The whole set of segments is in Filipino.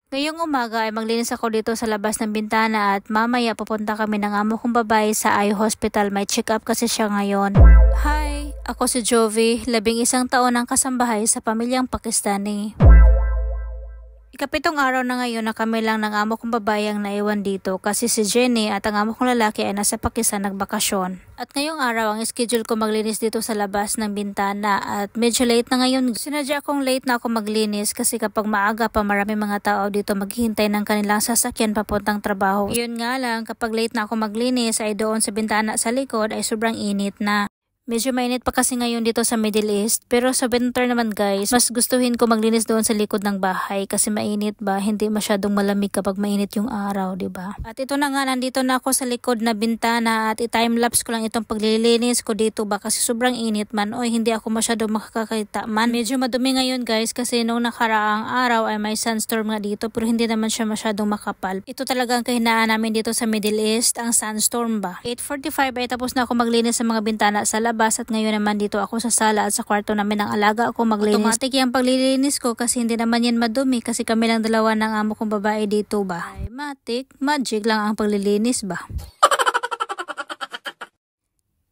Ngayong umaga ay maglinis ako dito sa labas ng bintana at mamaya pupunta kami ng amo kong babae sa eye hospital. May check up kasi siya ngayon. Hi! Ako si Jovi, 11 taon ang kasambahay sa pamilyang Pakistani. Ikapitong araw na ngayon na kami lang ng amo kong babae ang naiwan dito kasi si Jenny at ang amo kong lalaki ay nasa Pakistan nagbakasyon. At ngayong araw ang schedule ko maglinis dito sa labas ng bintana at medyo late na ngayon. Sinadya akong late na ako maglinis kasi kapag maaga pa marami mga tao dito maghihintay ng kanilang sasakyan papuntang trabaho. Yun nga lang kapag late na ako maglinis ay doon sa bintana sa likod ay sobrang init na. Medyo mainit pa kasi ngayon dito sa Middle East, pero sa winter naman guys, mas gustuhin ko maglinis doon sa likod ng bahay kasi mainit ba, hindi masyadong malamig kapag mainit yung araw, di ba? At ito na nga, nandito na ako sa likod na bintana at i-timelapse ko lang itong paglilinis ko dito ba kasi sobrang init man, oy hindi ako masyadong makakakita man. Medyo madumi ngayon guys kasi nung nakaraang araw ay may sunstorm nga dito pero hindi naman siya masyadong makapal. Ito talaga ang kahinaan namin dito sa Middle East, ang sunstorm ba. 8:45 ay tapos na ako maglinis sa mga bintana sa labas. At ngayon naman dito ako sa sala at sa kwarto namin ng alaga ako maglinis. Automatic yung paglilinis ko kasi hindi naman yan madumi kasi kami lang dalawa ng amo kong babae dito ba. Ay, magic lang ang paglilinis ba.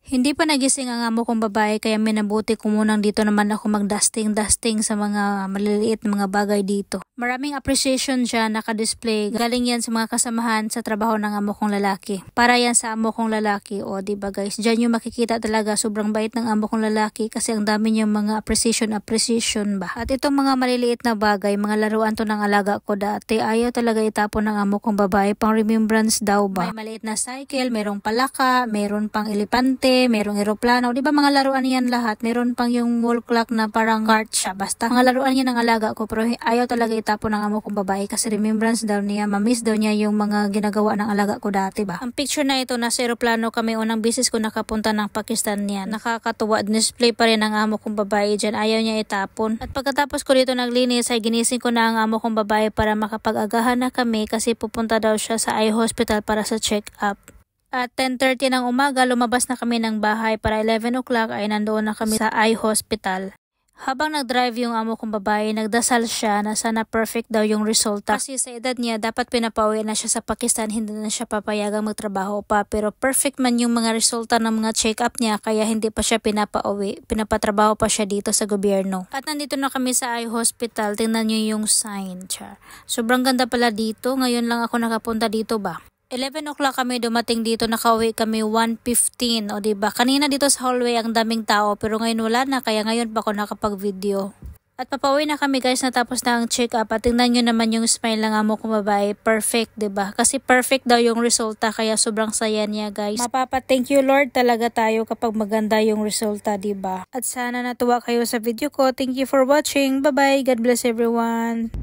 Hindi pa nagising ang amo kong babae kaya minabuti ko munang dito naman ako mag-dusting sa mga maliliit na mga bagay dito. Maraming appreciation dyan naka-display. Galing yan sa mga kasamahan sa trabaho ng amo kong lalaki. Para yan sa amo kong lalaki. O diba guys, dyan yung makikita talaga sobrang bait ng amo kong lalaki kasi ang dami niyang mga appreciation ba. At itong mga maliliit na bagay, mga laruan to ng alaga ko dati, ayaw talaga itapon ng amo kong babae, pang remembrance daw ba. May maliit na cycle, merong palaka, meron pang elepante, merong eroplano, di ba mga laruan yan lahat? Meron pang yung wall clock na parang cart siya. Basta mga laruan yan ng alaga ko pero ayaw talaga itapon ng amo kong babae kasi remembrance daw niya, mamiss daw niya yung mga ginagawa ng alaga ko dati ba. Ang picture na ito nasa eroplano kami unang bisis ko nakapunta ng Pakistan niya. Nakakatuwa, display pa rin ang amo kong babae dyan, ayaw niya itapon. At pagkatapos ko dito naglinis ay ginising ko na ang amo kong babae para makapag-agahan na kami kasi pupunta daw siya sa eye hospital para sa check up. At 10:30 ng umaga, lumabas na kami ng bahay para 11 o'clock ay nandoon na kami sa eye hospital. Habang nag-drive yung amo kong babae, nagdasal siya na sana perfect daw yung resulta. Kasi sa edad niya, dapat pinapauwi na siya sa Pakistan, hindi na siya papayagang magtrabaho pa. Pero perfect man yung mga resulta ng mga check-up niya, kaya hindi pa siya pinapauwi. Pinapatrabaho pa siya dito sa gobyerno. At nandito na kami sa eye hospital, tingnan nyo yung sign. Sobrang ganda pala dito, ngayon lang ako nakapunta dito ba. 11 o'clock kami dumating dito, nakauwi kami 1:15 o diba? Kanina dito sa hallway ang daming tao pero ngayon wala na kaya ngayon pa ako nakapag-video. At papauwi na kami guys, natapos na ang check-up at tingnan nyo naman yung smile ng amo kong babae, perfect diba? Kasi perfect daw yung resulta kaya sobrang saya niya guys. Thank you Lord talaga tayo kapag maganda yung resulta diba? At sana natuwa kayo sa video ko, thank you for watching, bye bye, God bless everyone.